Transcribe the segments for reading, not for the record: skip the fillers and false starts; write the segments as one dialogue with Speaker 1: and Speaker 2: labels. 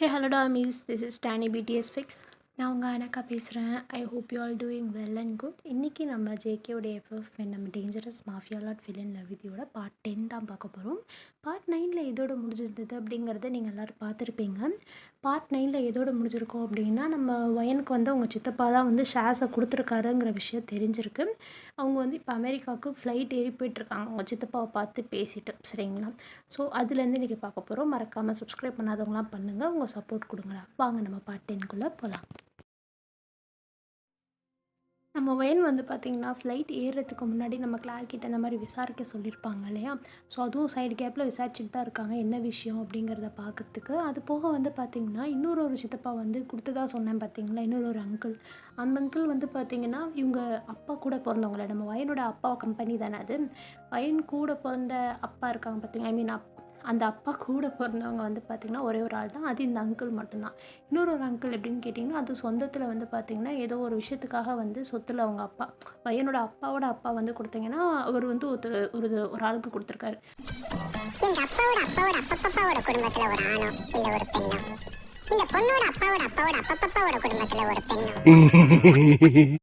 Speaker 1: Hey, hello, Damis. This is Tani BTS Fix. நான் உங்கள் அனக்கா பேசுகிறேன். I hope you all doing well and good. இன்றைக்கி நம்ம ஜேகேயோட எஃப்எஃப் நம்ம dangerous mafia lord villain love விதியோட பார்ட் 10 தான் பார்க்க போகிறோம். பார்ட் 9ல் எதோட முடிஞ்சிருந்தது அப்படிங்கிறத நீங்கள் எல்லோரும் பார்த்துருப்பீங்க. பார்ட் 9ல் எதோட முடிஞ்சிருக்கோம் அப்படின்னா, நம்ம வயனுக்கு வந்து அவங்க சித்தப்பா தான் வந்து ஷேர்ஸை கொடுத்துருக்காருங்கிற விஷயம் தெரிஞ்சிருக்கு. அவங்க வந்து இப்போ அமெரிக்காவுக்கு ஃப்ளைட் ஏறி போயிட்டுருக்காங்க அவங்க சித்தப்பாவை பார்த்து பேசிட்டு, சரிங்களா? ஸோ அதுலேருந்து இன்றைக்கி பார்க்க போகிறோம். மறக்காமல் சப்ஸ்கிரைப் பண்ணாதவங்களாம் பண்ணுங்கள், உங்கள் சப்போர்ட் கொடுங்களா. வாங்க நம்ம பார்ட் 10க்குள்ளே போகலாம். நம்ம வயன் வந்து பார்த்திங்கன்னா, ஃப்ளைட் ஏறுறதுக்கு முன்னாடி நம்ம கிளார்க்கிட்ட இந்த மாதிரி விசாரிக்க சொல்லியிருப்பாங்க இல்லையா? ஸோ அதுவும் சைடு கேப்பில் விசாரிச்சுட்டு தான் இருக்காங்க, என்ன விஷயம் அப்படிங்கிறத பார்க்கறதுக்கு. அது போக வந்து பார்த்திங்கன்னா, இன்னொரு சித்தப்பா வந்து கொடுத்ததா சொன்னேன் பார்த்தீங்களா, இன்னொரு அங்கிள். அந்த அங்கிள் வந்து பார்த்திங்கன்னா, இவங்க அப்பா கூட பிறந்தவங்கள, நம்ம வயனோட அப்பா கம்பெனி தானே அது. வயன் கூட பிறந்த அப்பா இருக்காங்க பார்த்திங்க, ஐ மீன் அந்த அப்பா கூட பிறந்தவங்க வந்து பார்த்திங்கன்னா ஒரே ஒரு ஆள் தான், அது இந்த அங்கிள் மட்டும்தான். இன்னொரு அங்கிள் எப்படின்னு கேட்டிங்கன்னா, அது சொந்தத்தில் வந்து பார்த்திங்கன்னா ஏதோ ஒரு விஷயத்துக்காக வந்து சொத்தில் அவங்க அப்பா, பையனோட அப்பாவோட அப்பா வந்து கொடுத்தீங்கன்னா அவர் வந்து ஒரு ஆளுக்கு கொடுத்துருக்காரு.
Speaker 2: எங்க அப்பாவோட அப்பாவோட அப்பப்பாவோட குடும்பத்துல ஒரு ஆணோ இல்ல ஒரு பெண்ணோ, இந்த பொண்ணோட அப்பாவோட அப்பாவோட அப்பப்பாவோட குடும்பத்துல ஒரு பெண்ணோ.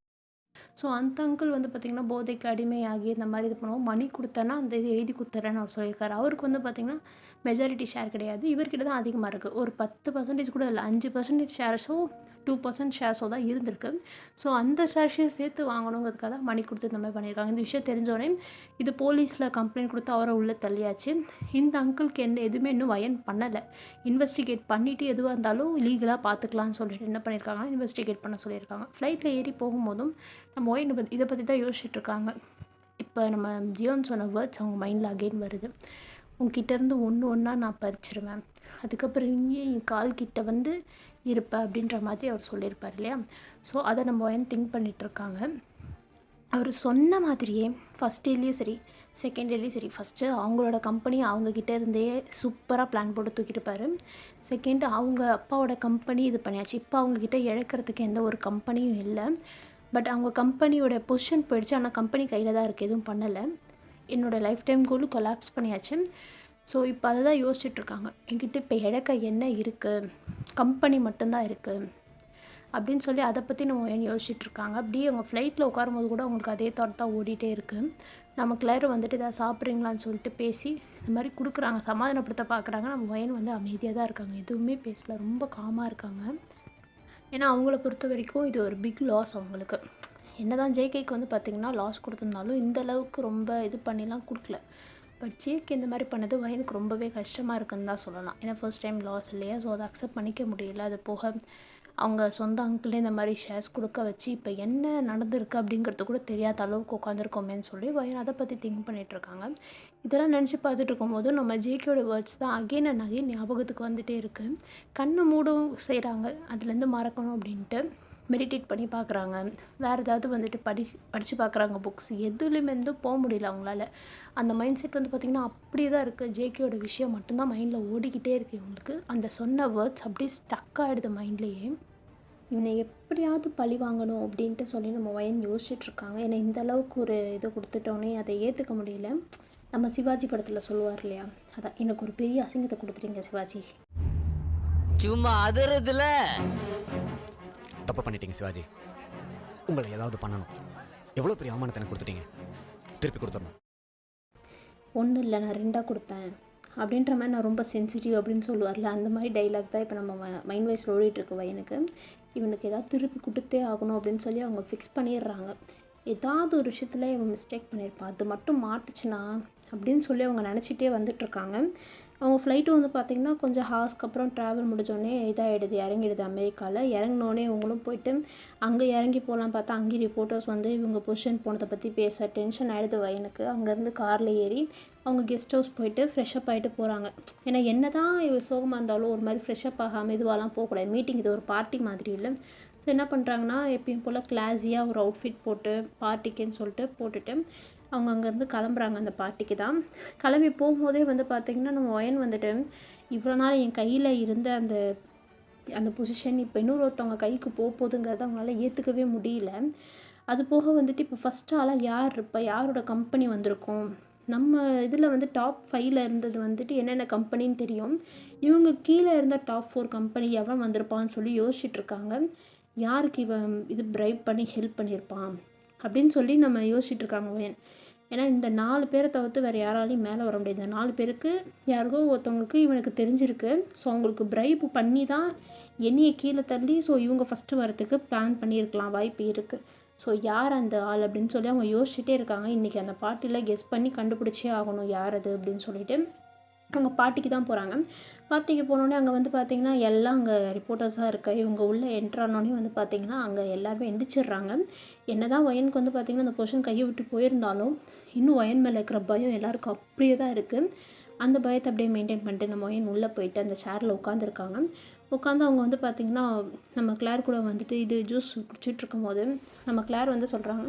Speaker 1: ஸோ அந்த அங்கிள் வந்து பார்த்திங்கன்னா போதைக்கு அடிமையாகி இந்த மாதிரி இது பண்ணுவோம், மணி கொடுத்தேன்னா அந்த இது எழுதி கொடுத்துறேன்னு அவர் சொல்லியிருக்காரு. அவருக்கு வந்து பார்த்திங்கன்னா மெஜாரிட்டி ஷேர் கிடையாது, இவர்கிட்ட தான் அதிகமாக இருக்குது. ஒரு 10% கூட இல்லை, 5% ஷேர்ஸோ 2% ஷேர்ஸோ தான் இருந்திருக்கு. ஸோ அந்த ஷேர்ஸையும் சேர்த்து வாங்கணுங்கிறதுக்காக தான் மணி கொடுத்து இந்த மாதிரி பண்ணியிருக்காங்க. இந்த விஷயம் தெரிஞ்சோடனே இது போலீஸில் கம்ப்ளைண்ட் கொடுத்து அவரை உள்ளே தள்ளியாச்சு. இந்த அங்கிளுக்கு எதுவுமே இன்னும் வயன் பண்ணலை. இன்வெஸ்டிகேட் பண்ணிவிட்டு எதுவாக இருந்தாலும் லீகலாக பார்த்துக்கலான்னு சொல்லிட்டு என்ன பண்ணியிருக்காங்கன்னா, இன்வெஸ்டிகேட் பண்ண சொல்லியிருக்காங்க. ஃப்ளைட்டில் ஏறி போகும்போதும் நம்ம வயன் இதை பற்றி தான் யோசிச்சுட்ருக்காங்க. இப்போ நம்ம ஜியோன்னு சொன்ன வேர்ட்ஸ் அவங்க மைண்டில் அகெயின் வருது. உங்ககிட்டேருந்து ஒன்றா நான் பறிச்சிருவேன், அதுக்கப்புறம் நீயே என் கால் கிட்ட வந்து இருப்ப அப்படின்ற மாதிரி அவர் சொல்லியிருப்பார் இல்லையா? ஸோ அதை நம்ம வயன் திங்க் பண்ணிகிட்ருக்காங்க. அவர் சொன்ன மாதிரியே ஃபஸ்ட் டேலேயும் சரி செகண்ட் டேலேயும் சரி, ஃபஸ்ட்டு அவங்களோட கம்பெனி அவங்கக்கிட்ட இருந்தே சூப்பராக பிளான் போட்டு தூக்கியிருப்பார். செகண்டு அவங்க அப்பாவோட கம்பெனி இது பண்ணியாச்சு. இப்போ அவங்கக்கிட்ட இழக்கிறதுக்கு எந்த ஒரு கம்பெனியும் இல்லை. பட் அவங்க கம்பெனியோட பொசிஷன் போயிடுச்சு, ஆனால் கம்பெனி கையில் தான் இருக்குது, எதுவும் பண்ணலை. என்னோடய லைஃப் டைம் கோலும் கொலாப்ஸ் பண்ணியாச்சு. ஸோ இப்போ அதை தான் யோசிச்சுட்ருக்காங்க. என்கிட்ட இப்போ இழக்க என்ன இருக்குது, கம்பெனி மட்டும்தான் இருக்குது அப்படின்னு சொல்லி அதை பற்றி நம்ம யோசிச்சுட்ருக்காங்க. அப்படியே அவங்க ஃப்ளைட்டில் உட்காரும்போது கூட அவங்களுக்கு அதே தாட் தான் ஓடிட்டே இருக்குது. நமக்கு எல்லாரும் வந்துட்டு இதை சாப்பிட்றீங்களான்னு சொல்லிட்டு பேசி இந்த மாதிரி கொடுக்குறாங்க, சமாதானப்படுத்த பார்க்குறாங்க. நம்ம வயன் வந்து அமைதியாக தான் இருக்காங்க, எதுவுமே பேசல, ரொம்ப காமாக இருக்காங்க. ஏன்னா அவங்கள பொறுத்த வரைக்கும் இது ஒரு பிக் லாஸ் அவங்களுக்கு. என்ன தான் ஜேகேக்கு வந்து பார்த்திங்கன்னா லாஸ் கொடுத்துருந்தாலும் இந்த அளவுக்கு ரொம்ப இது பண்ணிலாம் கொடுக்கல. பட் ஜேகே இந்த மாதிரி பண்ணது வயனுக்கு ரொம்பவே கஷ்டமாக இருக்குன்னு தான் சொல்லலாம். ஏன்னா ஃபர்ஸ்ட் டைம் லாஸ் இல்லையா? ஸோ அதை அக்செப்ட் பண்ணிக்க முடியல. அது போக அவங்க சொந்த அங்கிளே இந்த மாதிரி ஷேர்ஸ் கொடுக்க வச்சு இப்போ என்ன நடந்திருக்கு அப்படிங்கிறது கூட தெரியாத அளவுக்கு உட்காந்துருக்கோமேன்னு சொல்லி வயன் அதை பற்றி திங்க் பண்ணிகிட்ருக்காங்க. இதெல்லாம் நினச்சி பார்த்துட்டு இருக்கும்போது நம்ம ஜேகேயோட வேர்ட்ஸ் தான் அகெயின் அண்ட் அகெயின் ஞாபகத்துக்கு வந்துகிட்டே இருக்குது. கண்ணை மூடவும் செய்கிறாங்க, அதுலேருந்து மறக்கணும் அப்படின்ட்டு மெடிடேட் பண்ணி பார்க்குறாங்க. வேறு ஏதாவது வந்துட்டு படித்து பார்க்குறாங்க புக்ஸ், எதுலேயுமே வந்து போக முடியல அவங்களால. அந்த மைண்ட் செட் வந்து பார்த்திங்கன்னா அப்படியே தான் இருக்குது. ஜேகேயோட விஷயம் மட்டும்தான் மைண்டில் ஓடிக்கிட்டே இருக்குது இவங்களுக்கு. அந்த சொன்ன வேர்ட்ஸ் அப்படியே ஸ்டக் ஆகிடுது மைண்ட்லேயே. இவனை எப்படியாவது பழி வாங்கணும் அப்படின்ட்டு சொல்லி நம்ம வயன் யோசிச்சுட்ருக்காங்க. ஏன்னா இந்த அளவுக்கு ஒரு இதை கொடுத்துட்டோன்னே அதை ஏற்றுக்க முடியல. நம்ம சிவாஜி படத்தில் சொல்லுவார் இல்லையா, அதான் எனக்கு ஒரு பெரிய அசிங்கத்தை கொடுத்துறீங்க சிவாஜி.
Speaker 3: சும்மா அதுறதுல தப்பு பண்ணிட்டீங்க சிவாஜி, உங்களை ஏதாவது பண்ணணும். எவ்வளோ பெரிய அவமானத்தை எனக்கு கொடுத்துட்டீங்க, திருப்பி கொடுத்துடணும்.
Speaker 1: ஒன்றும் இல்லை, நான் 2ஆக கொடுப்பேன் அப்படின்ற மாதிரி நான் ரொம்ப சென்சிட்டிவ் அப்படின்னு சொல்லுவார்ல, அந்த மாதிரி டைலாக் தான் இப்போ நம்ம மைண்ட் வைஸில் ஓடிட்டுருக்கு வயனுக்கு. இவனுக்கு ஏதாவது திருப்பி கொடுத்தே ஆகணும் அப்படின்னு சொல்லி அவங்க ஃபிக்ஸ் பண்ணிடுறாங்க. ஏதாவது ஒரு விஷயத்தில் இவன் மிஸ்டேக் பண்ணியிருப்பான், அது மட்டும் மாட்டுச்சுன்னா அப்படின்னு சொல்லி அவங்க நினச்சிட்டே வந்துட்டுருக்காங்க. அவங்க ஃப்ளைட்டு வந்து பார்த்திங்கன்னா கொஞ்சம் ஹார்ஸ்க்கு அப்புறம் ட்ராவல் முடிஞ்சோடனே இதாகிடுது, இறங்கிடுது அமெரிக்காவில். இறங்கினோடனே இவங்களும் போயிட்டு அங்கே இறங்கி போகலாம் பார்த்தா அங்கேயும் ரிப்போர்ட்டர்ஸ் வந்து இவங்க பொசிஷன் போனதை பற்றி பேச டென்ஷன் ஆகிடுது வயனுக்கு. அங்கேருந்து காரில் ஏறி அவங்க கெஸ்ட் ஹவுஸ் போயிட்டு ஃப்ரெஷ்அப் ஆகிட்டு போகிறாங்க. ஏன்னா என்ன தான் சோகமாக இருந்தாலும் ஒரு மாதிரி ஃப்ரெஷ்அப் ஆகாமல் இதுவாலாம் போகக்கூடாது, மீட்டிங் இது ஒரு பார்ட்டி மாதிரி இல்லை. ஸோ என்ன பண்ணுறாங்கன்னா எப்பயும் போல் கிளாஸியாக ஒரு அவுட்ஃபிட் போட்டு பார்ட்டிக்குன்னு சொல்லிட்டு போட்டுட்டு அவங்க அங்கேருந்து கிளம்புறாங்க. அந்த பார்ட்டிக்கு தான் கிளம்பி போகும்போதே வந்து பார்த்திங்கன்னா நம்ம வயன் வந்துட்டு இவ்வளோ நாள் என் கையில் இருந்த அந்த பொசிஷன் இப்போ இன்னொருத்தவங்க கைக்கு போகுதுங்கிறத அவங்களால ஏற்றுக்கவே முடியல. அது போக வந்துட்டு இப்போ ஃபஸ்ட் ஆளாக யார் இருப்பா, யாரோட கம்பெனி வந்திருக்கும், நம்ம இதில் வந்து டாப் 5ல் இருந்தது வந்துட்டு என்னென்ன கம்பெனின்னு தெரியும். இவங்க கீழே இருந்த டாப் 4 கம்பெனி எவன் வந்திருப்பான்னு சொல்லி யோசிச்சுட்டு இருக்காங்க. யாருக்கு இவன் இது பிரைப் பண்ணி ஹெல்ப் பண்ணியிருப்பான் அப்படின்னு சொல்லி நம்ம யோசிச்சுட்டு இருக்காங்க வயன். ஏன்னா இந்த 4 பேரை தவிர்த்து வேறு யாராலையும் மேலே வர முடியாது. இந்த 4 பேருக்கு யாருக்கோ ஒருத்தவங்களுக்கு இவனுக்கு தெரிஞ்சிருக்கு. ஸோ அவங்களுக்கு பிரைப் பண்ணி தான் என்னையை கீழே தள்ளி ஸோ இவங்க ஃபஸ்ட்டு வரத்துக்கு பிளான் பண்ணியிருக்கலாம், வாய்ப்பு இருக்குது. ஸோ யார் அந்த ஆள் அப்படின்னு சொல்லி அவங்க யோசிச்சுட்டே இருக்காங்க. இன்றைக்கி அந்த பார்ட்டியில் கெஸ் பண்ணி கண்டுபிடிச்சே ஆகணும் யார் அது அப்படின்னு சொல்லிட்டு அவங்க பார்ட்டிக்கு தான் போகிறாங்க. பார்ட்டிக்கு போனோடனே அங்கே வந்து பார்த்திங்கன்னா எல்லாம் அங்கே ரிப்போர்ட்டர்ஸாக இருக்க. இவங்க உள்ளே என்ட்ரானோடனே வந்து பார்த்திங்கன்னா அங்கே எல்லாருமே எந்திரிச்சிடுறாங்க. என்ன தான் வயனுக்கு வந்து பார்த்திங்கன்னா அந்த பொசிஷன் கையை விட்டு போயிருந்தாலும் இன்னும் வயன் மேலே இருக்கிற பயம் எல்லாருக்கும் அப்படியே தான் இருக்குது. அந்த பயத்தை அப்படியே மெயின்டைன் பண்ணிட்டு நம்ம வயன் உள்ளே போயிட்டு அந்த சேரில் உட்காந்துருக்காங்க. உட்காந்து அவங்க வந்து பார்த்திங்கன்னா நம்ம கிளார் கூட வந்துட்டு இது ஜூஸ் குடிச்சிட்டு இருக்கும்போது நம்ம கிளார் வந்து சொல்கிறாங்க,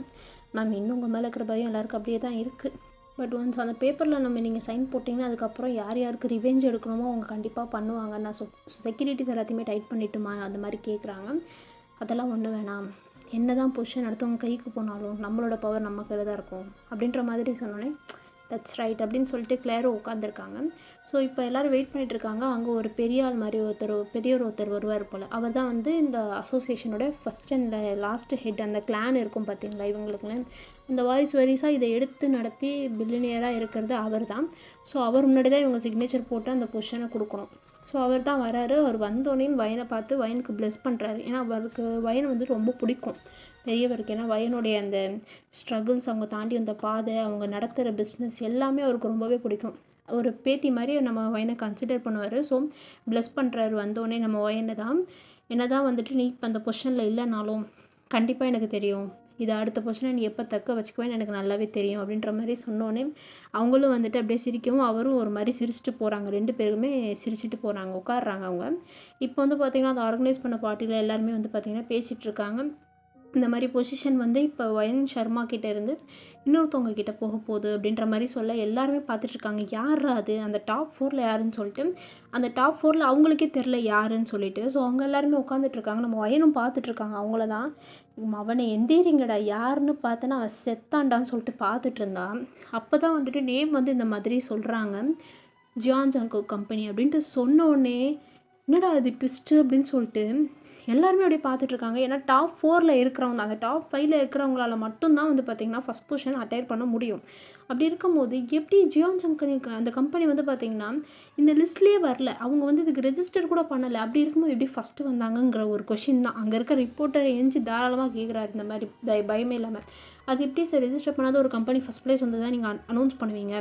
Speaker 1: மேம் இன்னும் உங்கள் மேலே இருக்கிற பயம் எல்லாருக்கும் அப்படியே தான் இருக்குது. பட் ஒன்ஸ் அந்த பேப்பரில் நீங்கள் சைன் போட்டிங்கன்னா அதுக்கப்புறம் யார் யாருக்கு ரிவெஞ்ச் எடுக்கணுமோ அவங்க கண்டிப்பாக பண்ணுவாங்க. நான் செக்யூரிட்டிஸ் எல்லாத்தையுமே டைட் பண்ணிட்டுமா அந்த மாதிரி கேட்குறாங்க. அதெல்லாம் ஒன்றும் வேணாம், என்ன தான் பொசிஷன் அடுத்தவங்க கைக்கு போனாலும் நம்மளோட பவர் நம்ம கையில் தான் இருக்கும் அப்படின்ற மாதிரி சொன்னோன்னே தட்ஸ் ரைட் அப்படின்னு சொல்லிட்டு கிளேரும் உட்காந்துருக்காங்க. ஸோ இப்போ எல்லோரும் வெயிட் பண்ணிகிட்ருக்காங்க. அங்கே ஒரு பெரிய ஆள் மாதிரி ஒருத்தர் வருவார் போல். அவர் தான் வந்து இந்த அசோசியேஷனோட ஃபஸ்ட் அண்ட் லாஸ்ட்டு ஹெட். அந்த கிளான் இருக்கும் பார்த்தீங்களா இவங்களுக்குன்னு, இந்த வாரிசாக இதை எடுத்து நடத்தி பில்லினியராக இருக்கிறது அவர் தான். ஸோ அவர் முன்னாடி தான் இவங்க சிக்னேச்சர் போட்டு அந்த பொசிஷனை கொடுக்கணும். ஸோ அவர் தான் வராரு. அவர் வந்தோடனே வயனை பார்த்து வயனுக்கு ப்ளெஸ் பண்ணுறாரு. ஏன்னா அவருக்கு வயனை வந்து ரொம்ப பிடிக்கும் பெரியவருக்கு. ஏன்னா வயனுடைய அந்த ஸ்ட்ரகிள்ஸ், அவங்க தாண்டி வந்த பாதை, அவங்க நடத்துகிற பிஸ்னஸ் எல்லாமே அவருக்கு ரொம்பவே பிடிக்கும். ஒரு பேத்தி மாதிரி நம்ம வயனை கன்சிடர் பண்ணுவார். ஸோ ப்ளெஸ் பண்ணுறாரு வந்தோடனே நம்ம வயனை தான். என்ன தான் வந்துட்டு நீ இப்போ அந்த பொசிஷனில் இல்லைனாலும் கண்டிப்பாக எனக்கு தெரியும், இதை அடுத்த பொசிஷனை நீ எப்போ தக்க வச்சுக்குவேன்னு எனக்கு நல்லாவே தெரியும் அப்படின்ற மாதிரி சொன்னோன்னே அவங்களும் வந்துட்டு அப்படியே சிரிக்கவும் அவரும் ஒரு மாதிரி சிரிச்சுட்டு போகிறாங்க. 2 பேருக்குமே சிரிச்சுட்டு போகிறாங்க, உட்காடுறாங்க அவங்க. இப்போ வந்து பார்த்திங்கன்னா அந்த ஆர்கனைஸ் பண்ண பார்ட்டியில் எல்லாருமே வந்து பார்த்திங்கன்னா பேசிகிட்டு இருக்காங்க. இந்த மாதிரி பொசிஷன் வந்து இப்போ வயன் சர்மா கிட்டே இருந்து இன்னொருத்தவங்க கிட்டே போக போகுது அப்படின்ற மாதிரி சொல்ல எல்லாருமே பார்த்துட்ருக்காங்க. யாரா அது, அந்த டாப் 4ல் யாருன்னு சொல்லிட்டு. அந்த டாப் 4ல் அவங்களுக்கே தெரில யாருன்னு சொல்லிட்டு. ஸோ அவங்க எல்லாருமே உட்காந்துட்ருக்காங்க. நம்ம வயனும் பார்த்துட்ருக்காங்க அவங்கள தான். அவனை எந்தேரிங்கடா யாருன்னு பார்த்தேன்னா அவன் செத்தாண்டான்னு சொல்லிட்டு பார்த்துட்டு இருந்தான். அப்போ தான் வந்துட்டு நேம் வந்து இந்த மாதிரி சொல்கிறாங்க, ஜியான்ஜாங்கோ கம்பெனி அப்படின்ட்டு சொன்னோடனே என்னடா அது ட்விஸ்ட்டு அப்படின்னு சொல்லிட்டு எல்லாருமே அப்படியே பார்த்துட்ருக்காங்க. ஏன்னா டாப் 4ல் இருக்கிறவங்க, அந்த டாப் 5ல் இருக்கிறவங்களால மட்டும்தான் வந்து பார்த்திங்கன்னா ஃபஸ்ட் பொசிஷன் அட்டையர் பண்ண முடியும். அப்படி இருக்கும்போது எப்படி ஜியான்ஜாங்கோ அந்த கம்பெனி வந்து பார்த்திங்கன்னா இந்த லிஸ்ட்லேயே வரல, அவங்க வந்து இதுக்கு ரெஜிஸ்டர் கூட பண்ணலை. அப்படி இருக்கும்போது எப்படி ஃபஸ்ட்டு வந்தாங்கங்கிற ஒரு கொஷின் தான் அங்கே இருக்க ரிப்போர்ட்டர் எஞ்சி தாராளமாக கேட்குறாரு. இந்த மாதிரி பயமே இல்லாமல் அது எப்படி சார் ரெஜிஸ்டர் பண்ணாத ஒரு கம்பெனி ஃபஸ்ட் ப்ளேஸ் வந்து தான் நீங்கள் அனௌன்ஸ் பண்ணுவீங்க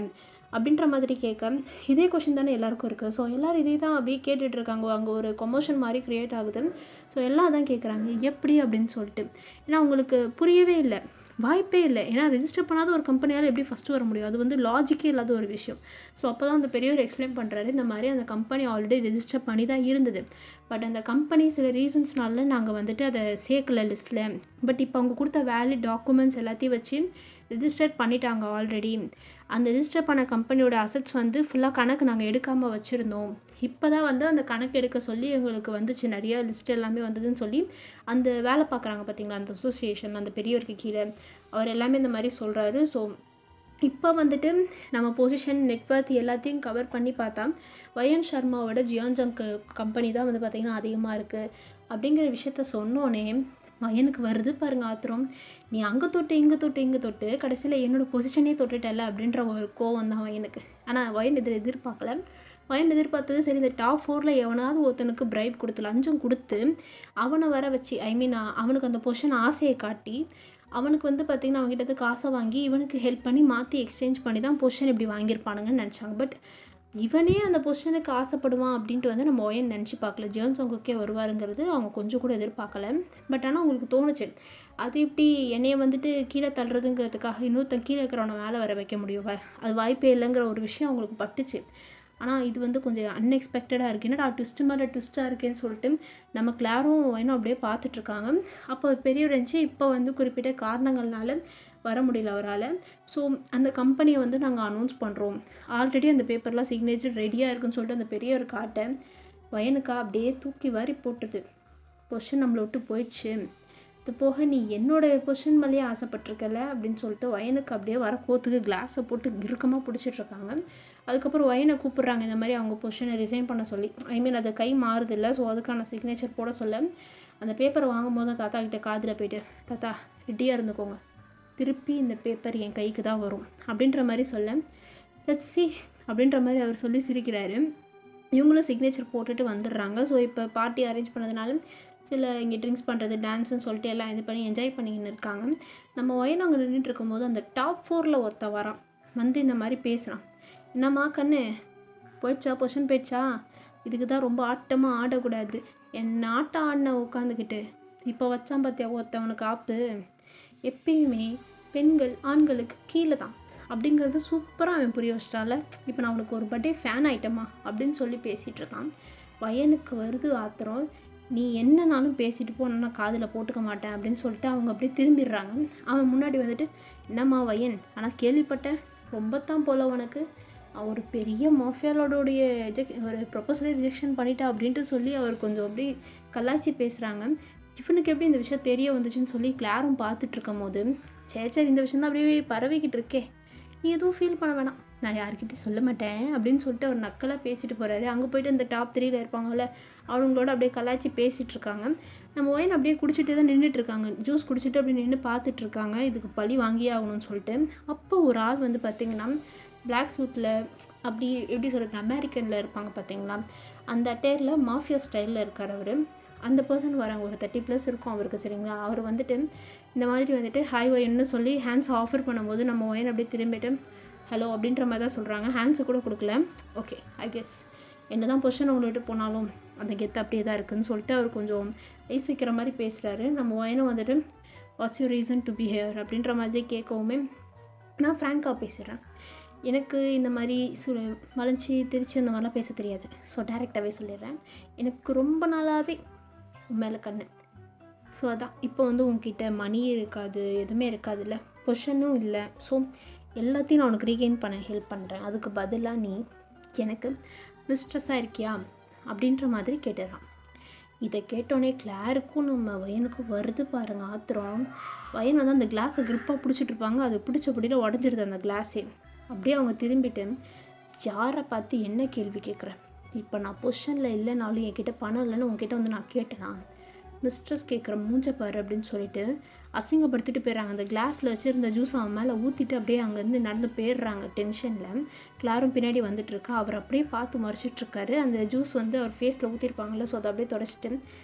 Speaker 1: அப்படின்ற மாதிரி கேட்க இதே கொஷின் தானே எல்லாருக்கும் இருக்குது. ஸோ எல்லோரும் இதே தான் அப்படியே கேட்டுட்ருக்காங்க. அங்கே ஒரு கொமோஷன் மாதிரி க்ரியேட் ஆகுது. ஸோ எல்லாம் தான் கேட்குறாங்க எப்படி அப்படின்னு சொல்லிட்டு. ஏன்னா அவங்களுக்கு புரியவே இல்லை, வாய்ப்பே இல்லை. ஏன்னா ரெஜிஸ்டர் பண்ணாத ஒரு கம்பெனியால் எப்படி ஃபஸ்ட்டு வர முடியும், அது வந்து லாஜிக்கே இல்லாத ஒரு விஷயம். ஸோ அப்போ தான் அந்த பெரியவர் எக்ஸ்பிளைன் பண்ணுறாரு, இந்த மாதிரி அந்த கம்பெனி ஆல்ரெடி ரெஜிஸ்டர் பண்ணி தான் இருந்தது. பட் அந்த கம்பெனி சில ரீசன்ஸ்னால நாங்கள் வந்துட்டு அதை சேர்க்கலை லிஸ்ட்டில். பட் இப்போ அவங்க கொடுத்த வேலிட் டாக்குமெண்ட்ஸ் எல்லாத்தையும் வச்சு ரிஜிஸ்டர் பண்ணிட்டாங்க ஆல்ரெடி. அந்த ரிஜிஸ்டர் பண்ண கம்பெனியோட அசட்ஸ் வந்து ஃபுல்லாக கணக்கு நாங்கள் எடுக்காமல் வச்சுருந்தோம். இப்போ தான் வந்து அந்த கணக்கு எடுக்க சொல்லி எங்களுக்கு வந்துச்சு, நிறைய லிஸ்ட் எல்லாமே வந்ததுன்னு சொல்லி அந்த வேலை பார்க்குறாங்க பார்த்தீங்களா அந்த அசோசியேஷன், அந்த பெரியவருக்கு கீழே அவர் எல்லாமே இந்த மாதிரி சொல்கிறாரு. ஸோ இப்போ வந்துட்டு நம்ம பொசிஷன் நெட்வொர்க் எல்லாத்தையும் கவர் பண்ணி பார்த்தா வயன் சர்மாவோட ஜியான்ஜாங் கம்பெனி தான் வந்து பார்த்திங்கன்னா அதிகமாக இருக்குது அப்படிங்கிற விஷயத்த சொன்னோன்னே வயனுக்கு வருது பாருங்க ஆத்திரம். நீ அங்கே தொட்டு இங்கே தொட்டு கடைசியில் என்னோடய பொசிஷனே தொட்டுட்டல அப்படின்ற ஒரு கோவம் தான் வயனுக்கு. ஆனால் வயன் எதிர்பார்க்கல. வயன் எதிர்பார்த்தது சரி இந்த டாப் 4ல் எவனாவது ஒருத்தனுக்கு பிரைப் கொடுத்து லஞ்சம் கொடுத்து அவனை வர வச்சு அவனுக்கு அந்த பொசிஷன் ஆசையை காட்டி அவனுக்கு வந்து பார்த்திங்கன்னா அவங்ககிட்ட காசை வாங்கி இவனுக்கு ஹெல்ப் பண்ணி மாற்றி எக்ஸ்சேஞ்ச் பண்ணி தான் பொசிஷன் இப்படி வாங்கியிருப்பானுங்கன்னு நினச்சாங்க. பட் இவனே அந்த பொசிஷனுக்கு ஆசைப்படுவான் அப்படின்ட்டு வந்து நம்ம ஒயன் நினச்சி பார்க்கல. ஜியான்ஜாங்கோக்கே வருவாருங்கிறது அவங்க கொஞ்சம் கூட எதிர்பார்க்கல. பட் ஆனால் அவங்களுக்கு தோணுச்சு, அது எப்படி என்னையை வந்துட்டு கீழே தள்ளுறதுங்கிறதுக்காக இன்னொருத்தன் கீழே இருக்கிறவனை மேலே வர வைக்க முடியும், அது வாய்ப்பே இல்லைங்கிற ஒரு விஷயம் அவங்களுக்கு பட்டுச்சு. ஆனால் இது வந்து கொஞ்சம் அன்எக்ஸ்பெக்டடாக இருக்குது. என்னடா ட்விஸ்ட்டு மேலே ட்விஸ்ட்டாக இருக்கேன்னு சொல்லிட்டு நம்ம கிளாரும் ஒயனும் அப்படியே பார்த்துட்ருக்காங்க. அப்போ பெரியவர் இருந்துச்சு, இப்போ வந்து குறிப்பிட்ட காரணங்கள்னால வர முடியல அவரால். ஸோ அந்த கம்பெனியை வந்து நாங்கள் அனௌன்ஸ் பண்ணுறோம், ஆல்ரெடி அந்த பேப்பர்லாம் சிக்னேச்சர் ரெடியாக இருக்குன்னு சொல்லிட்டு அந்த பெரியவர் காட்ட வயனுக்கா அப்படியே தூக்கி வாரி போட்டுது. பொசிஷன் நம்மளை விட்டு போயிடுச்சு, இது போக நீ என்னோட பொசிஷன் மேலேயே ஆசைப்பட்டிருக்கல அப்படின்னு சொல்லிட்டு வயனுக்கு அப்படியே வர கோத்துக்கு கிளாஸை போட்டு இறுக்கமாக பிடிச்சிட்ருக்காங்க. அதுக்கப்புறம் வயனை கூப்பிட்றாங்க இந்த மாதிரி அவங்க பொசிஷனை ரிசைன் பண்ண சொல்லி. ஐ மீன் அது கை மாறுதில்லை, ஸோ அதுக்கான சிக்னேச்சர் போட சொல்ல அந்த பேப்பரை வாங்கும்போது தான் தாத்தா கிட்ட காதில் போய்ட்டு, தாத்தா ரெடியாக இருந்துக்கோங்க, திருப்பி இந்த பேப்பர் என் கைக்கு தான் வரும் அப்படின்ற மாதிரி சொல்ல, லெட்ஸ் சி அப்படின்ற மாதிரி அவர் சொல்லி சிரிக்கிறாரு. இவங்களும் சிக்னேச்சர் போட்டுட்டு வந்துடுறாங்க. ஸோ இப்போ பார்ட்டி அரேஞ்ச் பண்ணதுனால சில இங்கே ட்ரிங்க்ஸ் பண்ணுறது, டான்ஸுன்னு சொல்லிட்டு எல்லாம் இது பண்ணி என்ஜாய் பண்ணிக்கின்னு இருக்காங்க. நம்ம வயன் அங்கே நின்றுட்டு இருக்கும்போது அந்த டாப் 4ல் ஒருத்த வரான், வந்து இந்த மாதிரி பேசுகிறான். என்னம்மா கண்ணு போயிடுச்சா, பொசிஷன் போயிடுச்சா, இதுக்கு தான் ரொம்ப ஆட்டமாக ஆடக்கூடாது, என்ன ஆட்டம் ஆடின உட்காந்துக்கிட்டு இப்போ வச்சான் பார்த்தியா ஒருத்தவனுக்கு ஆப்பு, எப்பயுமே பெண்கள் ஆண்களுக்கு கீழே தான் அப்படிங்கிறது சூப்பராக அவன் புரிய வச்சிட்டால. இப்போ நான் அவனுக்கு ஒரு பர்த்டே ஃபேன் ஆகிட்டமா அப்படின்னு சொல்லி பேசிகிட்டு இருக்கான். வயனுக்கு வருது ஆத்திரம். நீ என்னன்னாலும் பேசிட்டு போனால் நான் காதில் போட்டுக்க மாட்டேன் அப்படின்னு சொல்லிட்டு அவங்க அப்படியே திரும்பிடுறாங்க. அவன் முன்னாடி வந்துட்டு, என்னம்மா வயன், ஆனால் கேள்விப்பட்டேன் ரொம்ப தான் போல் உனக்கு, ஒரு பெரிய மாஃபியாலோடைய ஒரு ப்ரொபோசலை ரிஜெக்ஷன் பண்ணிட்டா அப்படின்ட்டு சொல்லி அவர் கொஞ்சம் அப்படி கலாய்ச்சி பேசுகிறாங்க. இவனுக்கு எப்படி இந்த விஷயம் தெரிய வந்துச்சுன்னு சொல்லி கிளாரும் பார்த்துட்டு இருக்கும் போது, சரி இந்த விஷயம் தான் அப்படியே பரவிக்கிட்டு இருக்கே, நீ எதுவும் ஃபீல் பண்ண வேணாம், நான் யார்கிட்டையும் சொல்ல மாட்டேன் அப்படின்னு சொல்லிட்டு அவர் நக்கலாக பேசிட்டு போகிறாரு. அங்கே போய்ட்டு இந்த டாப் 3ல் இருப்பாங்கள்ல அவங்களோட அப்படியே கலாய்ச்சி பேசிகிட்டு இருக்காங்க. நம்ம ஒயின் அப்படியே குடிச்சிட்டே தான் நின்றுட்டுருக்காங்க, ஜூஸ் குடிச்சிட்டு அப்படி நின்று பார்த்துட்ருக்காங்க, இதுக்கு பழி வாங்கியே ஆகணும்னு சொல்லிட்டு. அப்போ ஒரு ஆள் வந்து பார்த்திங்கன்னா பிளாக் சூட்டில் அப்படி எப்படி சொல்கிறது, அமெரிக்கனில் இருப்பாங்க பார்த்தீங்களா, அந்த அட்டையரில் மாஃபியா ஸ்டைலில் இருக்கார் அவர். அந்த பர்சன் வராங்க, ஒரு 30+ இருக்கும் அவருக்கு, சரிங்களா. அவர் வந்துட்டு இந்த மாதிரி வந்துட்டு ஹாய் ஒயன்னு சொல்லி ஹேண்ட்ஸ் ஆஃபர் பண்ணும்போது நம்ம ஒயன் அப்படியே திரும்பிட்டு ஹலோ அப்படின்ற மாதிரி தான் சொல்கிறாங்க. ஹேண்ட்ஸை கூட கொடுக்கல. ஓகே, ஐ கெஸ் என்ன தான் பொசிஷன் உங்களை விட்டு போனாலும் அந்த கெத்து அப்படியே தான் இருக்குதுன்னு சொல்லிட்டு அவர் கொஞ்சம் ஐஸ் வைக்கிற மாதிரி பேசுகிறாரு. நம்ம ஒயனும் வந்துட்டு what's you reason to be here அப்படின்ற மாதிரி கேட்கவுமே நான் ஃப்ராங்காக பேசுகிறேன், எனக்கு இந்த மாதிரி வளைஞ்சி திருச்சி அந்த மாதிரிலாம் பேச தெரியாது, ஸோ டேரெக்டாகவே சொல்லிடுறேன், எனக்கு ரொம்ப நாளாகவே மேலே கண்ணு. ஸோ அதான் இப்போ வந்து உங்ககிட்ட மணி இருக்காது, எதுவுமே இருக்காதுல்ல, பொசிஷனும் இல்லை, ஸோ எல்லாத்தையும் நான் உனக்கு ரீகெயின் பண்ண ஹெல்ப் பண்ணுறேன், அதுக்கு பதிலாக நீ எனக்கு மிஸ்ட்ரெஸ்ஸாக இருக்கியா அப்படின்ற மாதிரி கேட்டுடுறான். இதை கேட்டோடனே கிளாருக்கும் நம்ம வயனுக்கும் வருது பாருங்கள் ஆத்திரம். வயன் வந்து அந்த கிளாஸை க்ரிப்பாக பிடிச்சிட்ருப்பாங்க, அது பிடிச்சபடியில் உடஞ்சிருது அந்த கிளாஸே. அப்படியே அவங்க திரும்பிட்டு, யாரை பார்த்து என்ன கேள்வி கேட்குறேன், இப்போ நான் பொசிஷனில் இல்லைனாலும் என்கிட்ட பணம் இல்லைன்னு உங்ககிட்ட வந்து நான் கேட்டேனா, மிஸ்ட்ரெஸ் கேட்குற மூஞ்ச பாரு அப்படின்னு சொல்லிட்டு அசிங்கப்படுத்திட்டு போயிடுறாங்க. அந்த கிளாஸில் வச்சுருந்த ஜூஸ் அவன் மேலே ஊற்றிட்டு அப்படியே அங்கேருந்து நடந்து போயிடுறாங்க டென்ஷனில். கிளாரும் பின்னாடி வந்துட்டுருக்கா, அவர் அப்படியே பார்த்து மறைச்சிட்ருக்காரு. அந்த ஜூஸ் வந்து அவர் ஃபேஸில் ஊற்றிருப்பாங்கள்ல, ஸோ அதை அப்படியே தொடச்சிட்டு,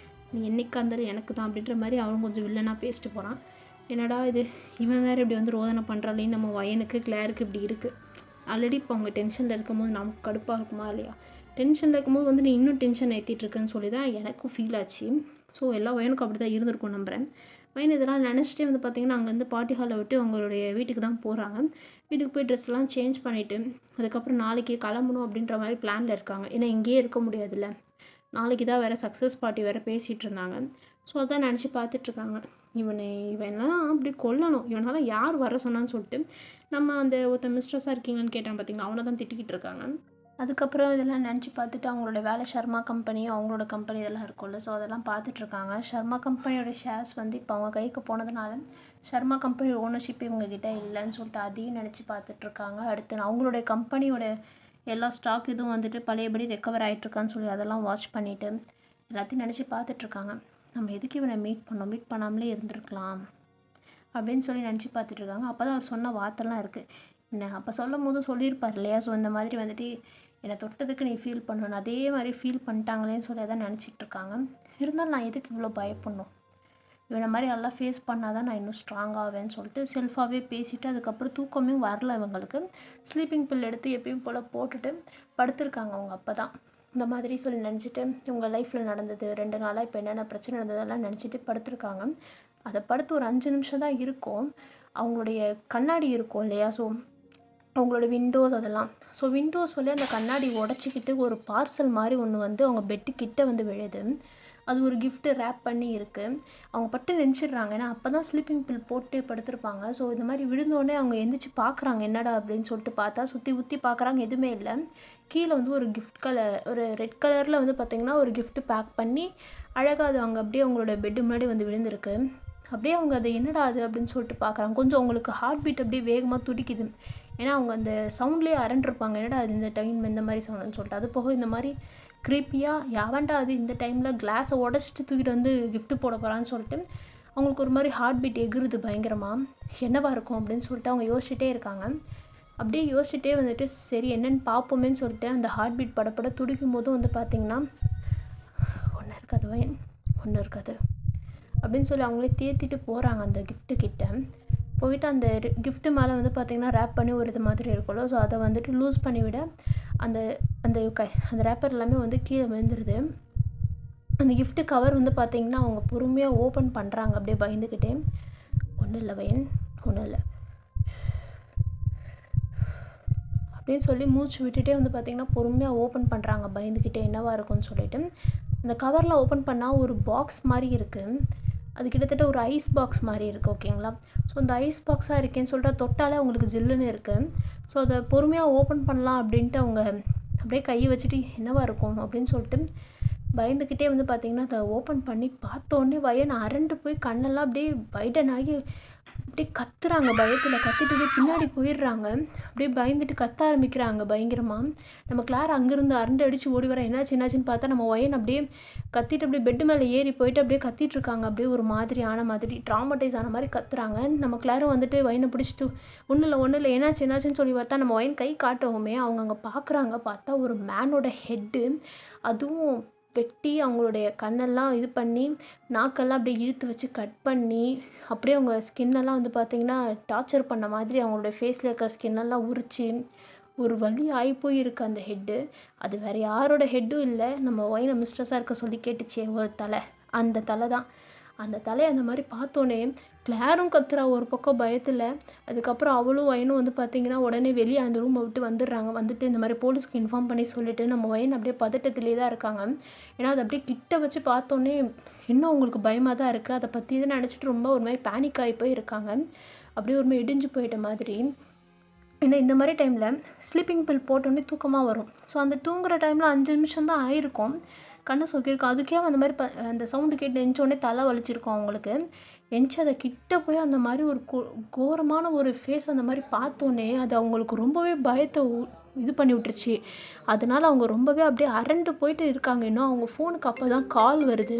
Speaker 1: நீ என்னைக்கா இருந்தாலும் எனக்கு தான் அப்படின்ற மாதிரி அவன் கொஞ்சம் வில்லனாக பேசிட்டு போகிறான். என்னடா இது, இவன் வேறு இப்படி வந்து ரோதனை பண்ணுறாளே, நம்ம வயனுக்கு கிளாருக்கு இப்படி இருக்குது. ஆல்ரெடி இப்போ அவங்க டென்ஷனில் இருக்கும்போது நமக்கு கடுப்பாக இருக்குமா இல்லையா, டென்ஷனில் இருக்கும்போது வந்து நீ இன்னும் டென்ஷன் ஏற்றிட்டுருக்குன்னு சொல்லி தான் எனக்கும் ஃபீல் ஆச்சு. ஸோ எல்லா வயனுக்கும் அப்படி தான் இருந்திருக்கும் நம்புகிறேன். வயன் இதெல்லாம் நினச்சிட்டே வந்து பார்த்திங்கன்னா அங்கேருந்து பார்ட்டி ஹாலை விட்டு அவங்களுடைய வீட்டுக்கு தான் போகிறாங்க. வீட்டுக்கு போய் ட்ரெஸ்லாம் சேஞ்ச் பண்ணிவிட்டு அதுக்கப்புறம் நாளைக்கு கிளம்பணும் அப்படின்ற மாதிரி பிளானில் இருக்காங்க. ஏன்னா இங்கேயே இருக்க முடியாதுல்ல, நாளைக்கு தான் வேறு சக்ஸஸ் பார்ட்டி வேறு பேசிகிட்டு இருந்தாங்க. ஸோ அதான் நினச்சி பார்த்துட்ருக்காங்க, இவன்லாம் அப்படி கொல்லணும், இவனால் யார் வர சொன்னான்னு சொல்லிட்டு நம்ம அந்த ஒருத்தன் மிஸ்ட்ரெஸ்ஸாக இருக்கீங்கன்னு கேட்டான் பார்த்திங்களா, அவனை தான் திட்டிக்கிட்டு இருக்காங்க. அதுக்கப்புறம் இதெல்லாம் நினச்சி பார்த்துட்டு அவங்களோட வேலை ஷர்மா கம்பெனி, அவங்களோட கம்பெனி இதெல்லாம் இருக்கும்ல, ஸோ அதெல்லாம் பார்த்துட்ருக்காங்க. ஷர்மா கம்பெனியோட ஷேர்ஸ் வந்து இப்போ அவங்க கைக்கு போனதுனால ஷர்மா கம்பெனி ஓனர்ஷிப் இவங்ககிட்ட இல்லைன்னு சொல்லிட்டு அதையும் நினச்சி பார்த்துட்ருக்காங்க. அடுத்து அவங்களுடைய கம்பெனியோட எல்லா ஸ்டாக் இதுவும் வந்துட்டு பழையபடி ரெக்கவர் ஆகிட்ருக்கான்னு சொல்லி அதெல்லாம் வாட்ச் பண்ணிவிட்டு எல்லாத்தையும் நினச்சி பார்த்துட்ருக்காங்க. நம்ம எதுக்கு இவனை மீட் பண்ணாமலே இருந்திருக்கலாம் அப்படின்னு சொல்லி நினச்சி பார்த்துட்ருக்காங்க. அப்போ தான் அவர் சொன்ன வார்த்தைலாம் இருக்குது, என்ன அப்போ சொல்லும் போதும் சொல்லியிருப்பார் இல்லையா, ஸோ இந்த மாதிரி வந்துட்டு என்னை தொட்டதுக்கு நீ ஃபீல் பண்ணணும், அதே மாதிரி ஃபீல் பண்ணிட்டாங்களேன்னு சொல்லி அதான் நினச்சிட்ருக்காங்க. இருந்தாலும் நான் எதுக்கு இவ்வளோ பயப்படணும், இவனை மாதிரி எல்லாம் ஃபேஸ் பண்ணால் தான் நான் இன்னும் ஸ்ட்ராங்காவேன்னு சொல்லிட்டு செல்ஃபாகவே பேசிவிட்டு அதுக்கப்புறம் தூக்கமே வரல இவங்களுக்கு. ஸ்லீப்பிங் பில் எடுத்து எப்பயும் போல் போட்டுட்டு படுத்திருக்காங்க அவங்க. அப்போ தான் இந்த மாதிரி சொல்லி நினச்சிட்டு இவங்க லைஃப்பில் நடந்தது 2 நாளாக இப்போ என்னென்ன பிரச்சனை நடந்ததெல்லாம் நினச்சிட்டு படுத்திருக்காங்க. அதை படுத்து ஒரு 5 நிமிஷம் தான் இருக்கும். அவங்களுடைய கண்ணாடி இருக்கும் இல்லையா, ஸோ அவங்களோட விண்டோஸ் அதெல்லாம், ஸோ விண்டோஸ் வழியாக அந்த கண்ணாடி உடச்சிக்கிட்டு ஒரு பார்சல் மாதிரி ஒன்று வந்து அவங்க பெட்டுக்கிட்ட வந்து விழுது. அது ஒரு கிஃப்ட்டு ரேப் பண்ணி இருக்குது. அவங்க பட்டு நினச்சிடுறாங்க, ஏன்னா அப்போ தான் ஸ்லீப்பிங் பில் போட்டு படுத்திருப்பாங்க. ஸோ இந்த மாதிரி விழுந்தோடனே அவங்க எந்திரிச்சு பார்க்குறாங்க என்னடா அப்படின்னு சொல்லிட்டு பார்த்தா சுற்றி பார்க்குறாங்க, எதுவுமே இல்லை. கீழே வந்து ஒரு ஒரு ரெட் கலரில் வந்து பார்த்திங்கன்னா ஒரு கிஃப்ட்டு பேக் பண்ணி அழகாக அது அவங்க அப்படியே அவங்களோட பெட்டு முன்னாடி வந்து விழுந்திருக்கு. அப்படியே அவங்க அதை என்னடா அது அப்படின்னு சொல்லிட்டு பார்க்குறாங்க. கொஞ்சம் அவங்களுக்கு ஹார்ட் பீட் அப்படியே வேகமாக துடிக்குது. ஏன்னா அவங்க அந்த சவுண்ட்லேயே அரண்டிருப்பாங்க. என்னடா அது இந்த டைம் இந்த மாதிரி சவுண்டுன்னு சொல்லிட்டு. அது போக இந்த மாதிரி க்ரீப்பியாக யாவன்டா அது இந்த டைமில் கிளாஸை உடச்சிட்டு தூக்கிட்டு வந்து கிஃப்ட்டு போட போகிறான்னு சொல்லிட்டு அவங்களுக்கு ஒரு மாதிரி ஹார்ட் பீட் எகுறுது பயங்கரமாக. என்னவா இருக்கும் அப்படின்னு சொல்லிட்டு அவங்க யோசிச்சுட்டே இருக்காங்க. அப்படியே யோசிச்சுட்டே வந்துட்டு சரி என்னென்னு பார்ப்போமேன்னு சொல்லிட்டு அந்த ஹார்ட் பீட் படப்பட துடிக்கும் போதும் வந்து பார்த்திங்கன்னா ஒன்று இருக்காது வயன் ஒன்று இருக்காது அப்படின்னு சொல்லி அவங்களே தேத்திட்டு போகிறாங்க அந்த கிஃப்ட்டு கிட்ட. போயிட்டு அந்த கிஃப்ட்டு மேலே வந்து பார்த்திங்கன்னா ரேப் பண்ணி ஒரு இது மாதிரி இருக்கும்ல. ஸோ அதை வந்துட்டு லூஸ் பண்ணிவிட அந்த அந்த அந்த ரேப்பர் எல்லாமே வந்து கீழே விழுந்துருது. அந்த கிஃப்ட்டு கவர் வந்து பார்த்திங்கன்னா அவங்க பொறுமையாக ஓப்பன் பண்ணுறாங்க அப்படியே பயந்துக்கிட்டே. ஒன்றும் இல்லை வயன் ஒன்றும் இல்லை அப்படின்னு சொல்லி மூச்சு விட்டுட்டே வந்து பார்த்திங்கன்னா பொறுமையாக ஓப்பன் பண்ணுறாங்க பயந்துக்கிட்டே என்னவா இருக்கும்னு சொல்லிட்டு. அந்த கவரில் ஓப்பன் பண்ணால் ஒரு பாக்ஸ் மாதிரி இருக்குது. அது கிட்டத்தட்ட ஒரு ஐஸ் பாக்ஸ் மாதிரி இருக்குது. ஓகேங்களா. ஸோ அந்த ஐஸ் பாக்ஸாக இருக்கேன்னு சொல்லிட்டு தொட்டாலே அவங்களுக்கு ஜில்லுன்னு இருக்குது. ஸோ அதை பொறுமையாக ஓப்பன் பண்ணலாம் அப்படின்ட்டு அவங்க அப்படியே கையை வச்சுட்டு என்னவா இருக்கும் அப்படின்னு சொல்லிட்டு பயந்துக்கிட்டே வந்து பார்த்திங்கன்னா அதை ஓப்பன் பண்ணி பார்த்தோன்னே வயன் அரண்டு போய் கண்ணெல்லாம் அப்படியே வைடன் ஆகி அப்படியே கத்துறாங்க. பயத்தில் கத்திட்டு அப்படியே பின்னாடி போயிடுறாங்க. அப்படியே பயந்துட்டு கத்த ஆரம்பிக்கிறாங்க பயங்கரமாக. நம்ம கிளார் அங்கேருந்து அரண்டு அடித்து ஓடி வர என்னாச்சுன்னு பார்த்தா நம்ம ஒயன் அப்படியே கத்திட்டு அப்படியே பெட்டு மேலே ஏறி போயிட்டு அப்படியே கத்திட்டு இருக்காங்க. அப்படியே ஒரு மாதிரி ஆன மாதிரி ட்ராமடைஸ் ஆன மாதிரி கத்துறாங்க. நம்ம கிளாரும் வந்துட்டு ஒயனை பிடிச்சிட்டு ஒன்றும் இல்லை என்னாச்சுன்னு சொல்லி பார்த்தா நம்ம ஒயன் கை காட்டவுமே அவங்க அங்கே பார்க்குறாங்க. பார்த்தா ஒரு மேனோட ஹெட்டு, அதுவும் வெட்டி அவங்களுடைய கண்ணெல்லாம் இது பண்ணி நாக்கெல்லாம் அப்படியே இழுத்து வச்சு கட் பண்ணி அப்படியே அவங்க ஸ்கின்னெல்லாம் வந்து பார்த்திங்கன்னா டார்ச்சர் பண்ண மாதிரி அவங்களுடைய ஃபேஸில் இருக்கிற ஸ்கின்னெல்லாம் உரிச்சு ஒரு வலி ஆகி போய் இருக்குது அந்த ஹெட்டு. அது வேறு யாரோட ஹெட்டும் இல்லை, நம்ம ஒயினை மிஸ்ட்ரஸாக இருக்க சொல்லி கேட்டுச்சே ஒரு தலை, அந்த தலை தான். அந்த தலையை அந்த மாதிரி பார்த்தோன்னே கிளாரும் கத்துறா ஒரு பக்கம் பயத்தில். அதுக்கப்புறம் அவளும் ஒயனும் வந்து பார்த்திங்கன்னா உடனே வெளியே அந்த ரூமை விட்டு வந்துடுறாங்க. வந்துட்டு இந்த மாதிரி போலீஸ்க்கு இன்ஃபார்ம் பண்ணி சொல்லிவிட்டு நம்ம ஒயன் அப்படியே பதட்டத்திலே தான் இருக்காங்க. ஏன்னா அதை அப்படியே கிட்ட வச்சு பார்த்தோன்னே இன்னும் அவங்களுக்கு பயமாக தான் இருக்குது. அதை பற்றி இது நினச்சிட்டு ரொம்ப ஒரு மாதிரி பேனிக் ஆகி போய் இருக்காங்க. அப்படியே ஒரு மாதிரி இடிஞ்சு போயிட்ட மாதிரி. ஏன்னா இந்த மாதிரி டைமில் ஸ்லீப்பிங் பில் போட்டோன்னே தூக்கமாக வரும். ஸோ அந்த தூங்குகிற டைமில் 5 நிமிஷம் தான் ஆயிருக்கும். கண்ணை சொக்கியிருக்கும். அதுக்கே அந்த மாதிரி அந்த சவுண்டு கேட்டு எந்திச்சோடனே தலை வலிச்சிருக்கும் அவங்களுக்கு. எந்திச்சு அதை கிட்ட போய் அந்த மாதிரி ஒரு கோரமான ஒரு ஃபேஸ் அந்த மாதிரி பார்த்தோன்னே அது அவங்களுக்கு ரொம்பவே பயத்தை இது பண்ணி விட்டுருச்சு. அதனால் அவங்க ரொம்பவே அப்படியே அரண்டு போயிட்டு இருக்காங்க. இன்னும் அவங்க ஃபோனுக்கு அப்போ தான் கால் வருது.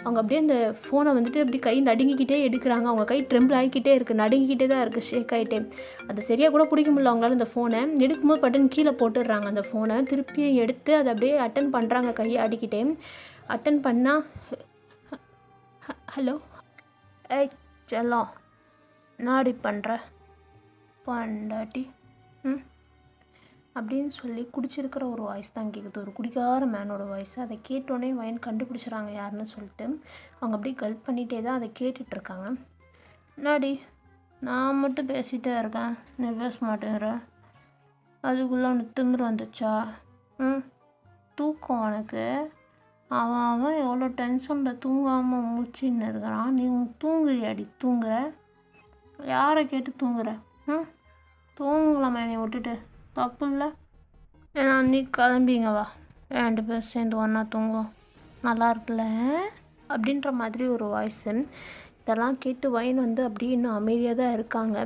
Speaker 1: அவங்க அப்படியே அந்த ஃபோனை வந்துட்டு அப்படி கை நடுங்கிக்கிட்டே எடுக்கிறாங்க. அவங்க கை ட்ரெம்பிள் ஆகிக்கிட்டே இருக்குது, நடுங்கிக்கிட்டே தான் இருக்குது, ஷேக் ஆகிட்டே. அது சரியாக கூட பிடிக்க முடியல அவங்களால. அந்த ஃபோனை எடுக்கும்போது பட்டன் கீழே போட்டுடுறாங்க. அந்த ஃபோனை திருப்பியும் எடுத்து அதை அப்படியே அட்டன் பண்ணுறாங்க கையை ஆடிக்கிட்டே. அட்டன் பண்ணால் ஹலோ ஏய் செல்லம் நாடி பண்ணுற பண்டாட்டி அப்படின்னு சொல்லி குடிச்சிருக்கிற ஒரு வாய்ஸ் தான் கேட்குது. ஒரு குடிக்கார மேனோட வாய்ஸ். அதை கேட்டோடனே வயன் கண்டுபிடிச்சிடறாங்க யாருன்னு சொல்லிட்டு. அவங்க அப்படியே கல்ப் பண்ணிகிட்டே தான் அதை கேட்டுட்ருக்காங்க. நாடி நான் மட்டும் பேசிகிட்டே இருக்கேன், நீ பேச மாட்டேங்கிற, அதுக்குள்ளே அவனுக்கு திமிரு வந்துச்சா? தூக்கம் உனக்கு? அவன் எவ்வளோ டென்ஷனில் தூங்காமல் முடிச்சின்னு இருக்கிறான். நீ தூங்குறியாடி? தூங்குற? யாரை கேட்டு தூங்குற? தூங்கலாமா என்னை விட்டுட்டு? தப்பு இல்லை. ஏன்னா நீ கிளம்பிங்க வா, 2 பேர் சேர்ந்து ஒன்றா தூங்குவோம், நல்லா இருக்குல்ல அப்படின்ற மாதிரி ஒரு வாய்ஸு. இதெல்லாம் கேட்டு வயன் வந்து அப்படியே இன்னும் அமைதியாக தான் இருக்காங்க.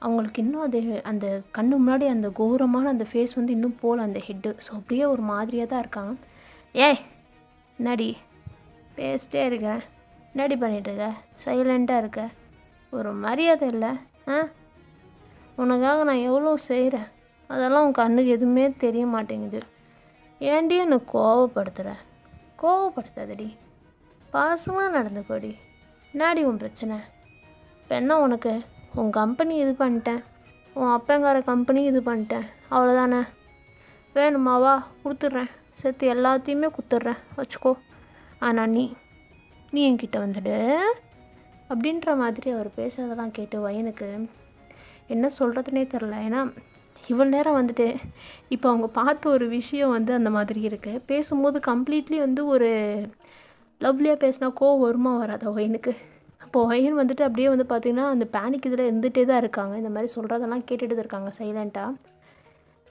Speaker 1: அவங்களுக்கு இன்னும் அது அந்த கண்ணு முன்னாடி அந்த கோரமான அந்த ஃபேஸ் வந்து இன்னும் போகல அந்த ஹெட்டு. ஸோ அப்படியே ஒரு மாதிரியாக தான் இருக்காங்க. ஏய் என்னடி பேசிட்டே இருக்க, என்னடி பண்ணிகிட்ருக்க, சைலண்ட்டாக இருக்க, ஒரு மரியாதை இல்லை? உனக்காக நான் எவ்வளோ செய்கிறேன், அதெல்லாம் உன் கண்ணுக்கு எதுவுமே தெரிய மாட்டேங்குது. ஏன்டி என்னை கோவப்படுத்தாதடி, பாசமாக நடந்துக்கோடி. என்னாடி உன் பிரச்சனை? இப்போ என்ன உனக்கு? உன் கம்பெனி இது பண்ணிட்டேன், உன் அப்பங்கார கம்பெனி இது பண்ணிட்டேன், அவ்வளோதானே? வேணுமாவா? கொடுத்துட்றேன், சேர்த்து எல்லாத்தையுமே கொடுத்துட்றேன், வச்சுக்கோ. ஆனால் நீ என்கிட்ட வந்துடு அப்படின்ற மாதிரி அவர் பேசுகிறதெல்லாம் கேட்டு வயனுக்கு என்ன சொல்கிறதுனே தெரில. ஏன்னா இவ்வளோ நேரம் வந்துட்டு இப்போ அவங்க பார்த்த ஒரு விஷயம் வந்து அந்த மாதிரி இருக்குது. பேசும்போது கம்ப்ளீட்லி வந்து ஒரு லவ்லியாக பேசினா கோவம் வருமா வராதா வயனுக்கு? அப்போ வயன் வந்துட்டு அப்படியே வந்து பார்த்திங்கன்னா அந்த பேனிக் இதில் இருந்துகிட்டே தான் இருக்காங்க. இந்த மாதிரி சொல்கிறதெல்லாம் கேட்டுகிட்டு தான் இருக்காங்க சைலண்ட்டாக.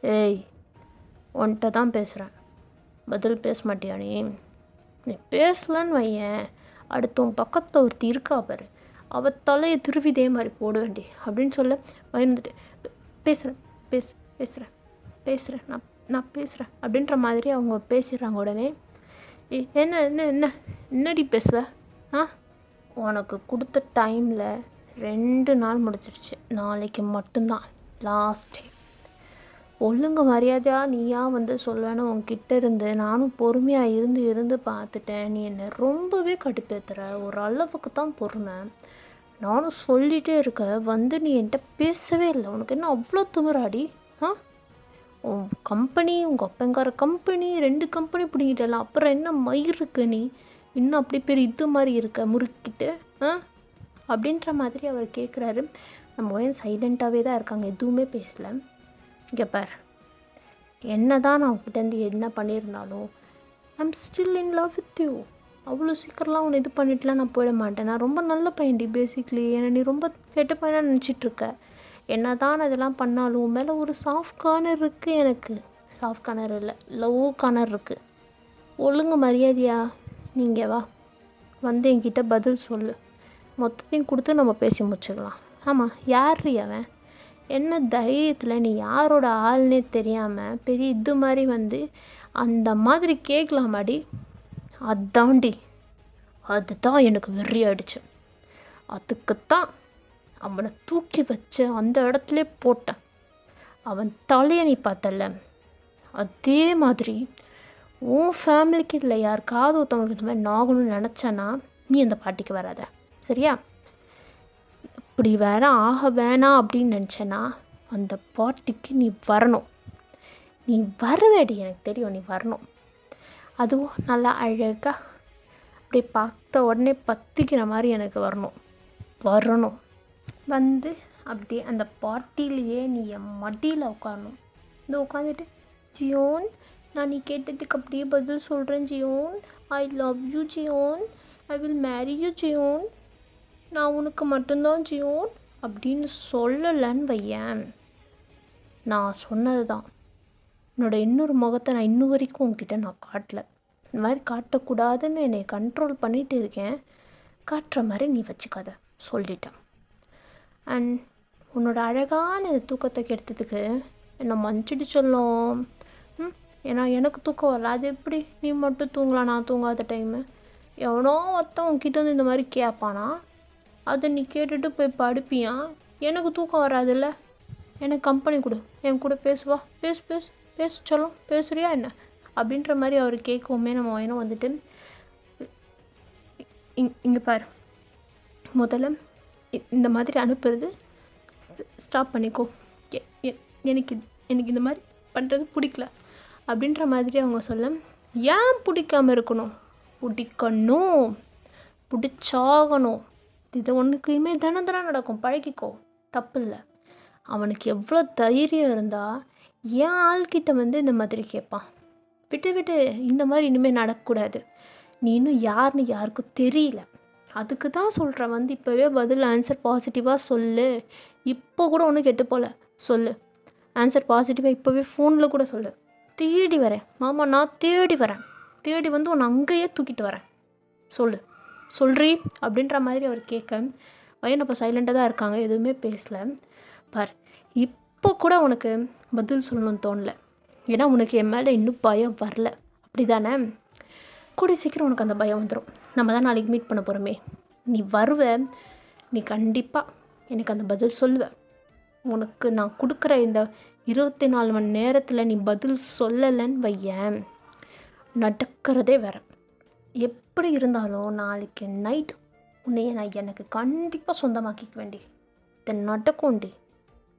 Speaker 1: ஏய் உன்கிட்ட தான் பேசுகிறேன், பதில் பேச மாட்டியா? நீ பேசலன்னு வையன், அடுத்த உன் பக்கத்தில் ஒருத்தி இருக்கா பாரு, அவள் தலையை திருப்பி இதே மாதிரி போட வேண்டி அப்படின்னு சொல்ல வந்துட்டு பேசுகிறேன் பேசுகிறேன் நான் பேசுகிறேன் அப்படின்ற மாதிரி அவங்க பேசிடுறாங்க. உடனே என்ன என்ன என்ன என்னடி பேசுவ? உனக்கு கொடுத்த டைமில் 2 நாள் முடிச்சிருச்சு, நாளைக்கு மட்டும்தான் லாஸ்ட் டே. ஒழுங்கு மரியாதையாக நீயா வந்து சொல்வேன்னு உன்கிட்ட இருந்து நானும் பொறுமையாக இருந்து பார்த்துட்டேன். நீ என்னை ரொம்பவே கடுப்பேற்றுற. ஒரு அளவுக்கு தான் பொறுமை. நானும் சொல்லிகிட்டே இருக்க வந்து நீ என்கிட்ட பேசவே இல்லை. உனக்கு என்ன அவ்வளோ திமிராடி? உன் கம்பெனி, உங்கள் அப்பங்கார கம்பெனி, 2 கம்பெனி பிடிக்கிட்டல, அப்புறம் என்ன மயிருக்கு நீ இன்னும் அப்படி பேர் இது மாதிரி இருக்க முறுக்கிட்டு அப்படின்ற மாதிரி அவர் கேட்குறாரு. நம்ம ஏன் சைலண்ட்டாகவே தான் இருக்காங்க, எதுவுமே பேசலை. இங்கே பார், என்ன தான் நான் உங்ககிட்டேருந்து என்ன பண்ணியிருந்தாலும் I'm still in love with you. அவ்வளோ சீக்கிரம்லாம் உன்னை இது பண்ணிட்டுலாம் நான் போயிட மாட்டேன். நான் ரொம்ப நல்ல பையன்டி பேசிக்லி. என்னை நீ ரொம்ப கெட்ட பையனாக நினச்சிட்ருக்க. என்ன தான் அதெல்லாம் பண்ணாலும் உன் மேலே ஒரு சாஃப்ட் கார்னர் இருக்குது. எனக்கு சாஃப்ட் கார்னர் இல்லை, லவ் கார்னர் இருக்குது. ஒழுங்கு மரியாதையா நீங்கள் வா, வந்து என்கிட்ட பதில் சொல்லு. மொத்தத்தையும் கொடுத்து நம்ம பேசி முடிச்சுக்கலாம். ஆமாம், யார் அவன்? என்ன தைரியத்தில் நீ யாரோட ஆள்னே தெரியாமல் பெரிய இது மாதிரி வந்து அந்த மாதிரி கேட்கலாமாடி? அதாண்டி, அதுதான் எனக்கு வெறியாயிடுச்சு. அதுக்குத்தான் அவனை தூக்கி வச்சு அந்த இடத்துல போட்டேன். அவன் தலையை நீ பார்த்தல, அதே மாதிரி உன் ஃபேமிலிக்கு இதில் யாருக்காவது ஒருத்தவங்களுக்கு இந்த மாதிரி நாகணும்னு நினச்சேன்னா நீ அந்த பாட்டிக்கு வராத, சரியா? இப்படி வேற ஆக வேணாம் அப்படின்னு நினச்சேன்னா அந்த பார்ட்டிக்கு நீ வரணும். நீ வரவேடி, எனக்கு தெரியும் நீ வரணும். அதுவும் நல்லா அழகாக அப்படி பார்த்த உடனே பற்றிக்கிற மாதிரி எனக்கு வரணும். வந்து அப்படியே அந்த பார்ட்டிலேயே நீ என் மடியில் உட்காரணும். இந்த உட்காந்துட்டு, ஜியோன், நான் நீ கேட்டதுக்கு அப்படியே பதில் சொல்கிறேன் Zion. I love you Zion. I will Mary you Zion. நான் உனக்கு மட்டும்தான் ஜியோன் அப்படின்னு சொல்லலைன்னு வையேன், நான் சொன்னது தான். என்னோடய இன்னொரு முகத்தை நான் இன்னும் வரைக்கும் உங்ககிட்ட நான் காட்டலை. இந்த மாதிரி காட்டக்கூடாதுன்னு என்னை கண்ட்ரோல் பண்ணிகிட்டு இருக்கேன். காட்டுற மாதிரி நீ வச்சுக்காத, சொல்லிட்டேன். அண்ட் உன்னோட அழகான இந்த தூக்கத்தை கெடுத்ததுக்கு என்னை மன்னிச்சிட்டு சொல்லும். ஏன்னா எனக்கு தூக்கம் வரல. அது எப்படி நீ மட்டும் தூங்கலாம், நான் தூங்காத டைமு? எவனோ ஒருத்தன் உங்ககிட்ட வந்து இந்த மாதிரி கேட்பானா, அதை நீ கேட்டுட்டு போய் படுப்பியா? எனக்கு தூக்கம் வராதுல்ல. எனக்கு கம்பெனி கொடு, என் கூட பேசுவா, பேசு சொல்லும், பேசுறியா என்ன அப்படின்ற மாதிரி அவர் கேட்கவுமே நம்ம வேணும் வந்துட்டு, இங்கே பாரு, முதல்ல இந்த மாதிரி அனுப்புறது ஸ்டாப் பண்ணிக்கோ. எனக்கு இந்த மாதிரி பண்ணுறது பிடிக்கல அப்படின்ற மாதிரி அவங்க சொல்ல, ஏன் பிடிக்காமல் இருக்கணும்? பிடிக்கணும், பிடிச்சாகணும். இது ஒன்றுக்குமே தினம் நடக்கும், பழகிக்கோ, தப்பு இல்லை. அவனுக்கு எவ்வளோ தைரியம் இருந்தால் ஏன் ஆள்கிட்ட வந்து இந்த மாதிரி கேட்பான்? விட்டு இந்த மாதிரி இனிமேல் நடக்கக்கூடாது. நீ இன்னும் யாருன்னு யாருக்கும் தெரியல. அதுக்கு தான் சொல்கிறேன், வந்து இப்போவே பதில் ஆன்சர் பாசிட்டிவாக சொல்லு. இப்போ கூட ஒன்றும் கெட்டு போகல, சொல்லு ஆன்சர் பாசிட்டிவாக. இப்போவே ஃபோனில் கூட சொல்லு. தேடி வரேன் மாமா, நான் தேடி வரேன், தேடி வந்து உன்னை அங்கேயே தூக்கிட்டு வரேன், சொல்றீ அப்படின்ற மாதிரி அவர் கேட்க, பையன் அப்போ சைலண்டாக தான் இருக்காங்க, எதுவுமே பேசலை. பார், இப்போ கூட உனக்கு பதில் சொல்லணும்னு தோணலை. ஏன்னா உனக்கு என் மேலே இன்னும் பயம் வரல, அப்படி தானே? கூடிய சீக்கிரம் உனக்கு அந்த பயம் வந்துடும். நம்ம தான் நாளைக்கு மீட் பண்ண போகிறோமே. நீ வருவ, நீ கண்டிப்பாக எனக்கு அந்த பதில் சொல்லுவ. உனக்கு நான் கொடுக்குற இந்த 24 மணி நேரத்தில் நீ பதில் சொல்லலைன்னு வையேன், நடக்கிறதே வேற. எப்படி இருந்தாலும் நாளைக்கு நைட் உன்னைய நான் எனக்கு கண்டிப்பாக சொந்தமாக்கிக்க வேண்டி, இதை நடக்கும்டி.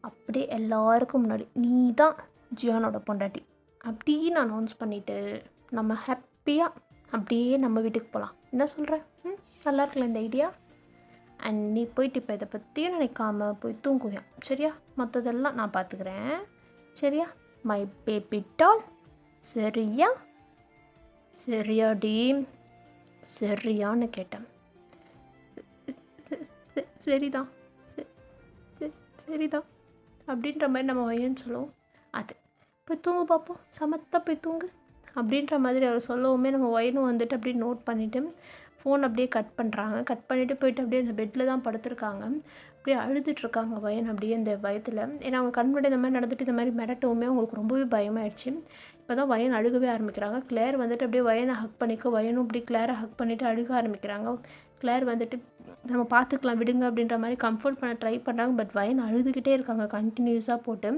Speaker 1: அப்படியே எல்லாருக்கும் முன்னாடி நீ தான் ஜியானோட பொண்டாட்டி அப்படின்னு அனௌன்ஸ் பண்ணிவிட்டு நம்ம ஹாப்பியாக அப்படியே நம்ம வீட்டுக்கு போகலாம். என்ன சொல்கிறேன்? நல்லா இருக்குல்ல இந்த ஐடியா? அண்ட் நீ போயிட்டு இப்போ இதை பற்றியும் நினைக்காம போய் தூங்குவியா, சரியா? மற்றதெல்லாம் நான் பார்த்துக்கிறேன், சரியா? மை பேபி டால், சரியாடி? சரியான்னு கேட்டேன். சரிதான் அப்படின்ற மாதிரி நம்ம வையன்னு சொல்லுவோம். அது போய் தூங்கு பார்ப்போம், சமத்தா போய் தூங்கு அப்படின்ற மாதிரி அவர் சொல்லவுமே நம்ம வயனும் வந்துட்டு அப்படி நோட் பண்ணிவிட்டு ஃபோன் அப்படியே கட் பண்ணுறாங்க. கட் பண்ணிவிட்டு போயிட்டு அப்படியே அந்த பெட்டில் தான் படுத்திருக்காங்க. அப்படியே அழுதுட்ருக்காங்க வயன் அப்படியே இந்த பயத்தில். ஏன்னா அவங்க கண் முன்னாடி இந்த மாதிரி நடந்துட்டு இந்த மாதிரி மிரட்டவுமே அவங்களுக்கு ரொம்பவே பயமாயிடுச்சு. இப்போ தான் வயன் அழுகவே ஆரம்பிக்கிறாங்க. கிளேர் வந்துட்டு அப்படியே வயனை ஹக் பண்ணிக்க, வயனும் இப்படி கிளேரை ஹக் பண்ணிவிட்டு அழுக ஆரம்பிக்கிறாங்க. கிளேர் வந்துட்டு நம்ம பார்த்துக்கலாம் விடுங்க அப்படின்ற மாதிரி கம்ஃபர்ட் பண்ண ட்ரை பண்ணுறாங்க. பட் வயன் அழுதுகிட்டே இருக்காங்க கண்டினியூஸாக போட்டு.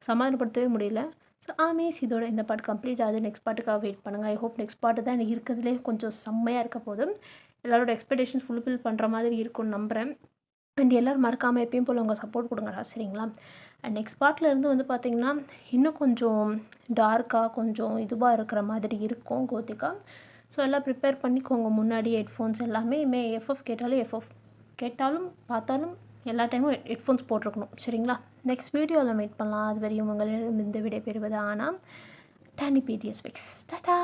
Speaker 1: சமாதானப்படுத்தவே முடியல. ஸோ ஆமீஸ் இதோட இந்த பார்ட் கம்ப்ளீட் ஆகுது. நெக்ஸ்ட் பார்ட்டுக்காக வெயிட் பண்ணுங்கள். ஐ ஹோப் நெக்ஸ்ட் பார்ட்டு தான் எனக்கு இருக்கிறதுலே கொஞ்சம் செம்மையாக இருக்க போது. எல்லாரோட எக்ஸ்பெக்டேஷன்ஸ் ஃபுல்ஃபில் பண்ணுற மாதிரி இருக்கும்னு நம்புகிறேன். அண்ட் எல்லோரும் மறக்காமல் எப்பயும் போல் உங்கள் சப்போர்ட் கொடுங்கடா, சரிங்களா? அண்ட் நெக்ஸ்ட் பார்ட்டில் இருந்து வந்து பார்த்திங்கன்னா இன்னும் கொஞ்சம் டார்க்காக கொஞ்சம் இதுவாக இருக்கிற மாதிரி இருக்கும் கோத்திக்கா. ஸோ எல்லாம் ப்ரிப்பேர் பண்ணிக்கோங்க. முன்னாடி ஹெட்ஃபோன்ஸ் எல்லாமே எஃப்எஃப் கேட்டாலும் பார்த்தாலும் எல்லா டைமும் ஹெட்ஃபோன்ஸ் போட்டிருக்கணும், சரிங்களா? நெக்ஸ்ட் வீடியோவில் மீட் பண்ணலாம். அது வரையும் உங்களிடம் இந்த விடை பெறுவது ஆனால் டானி பிடிஎஸ் விக்ஸ். டாடா.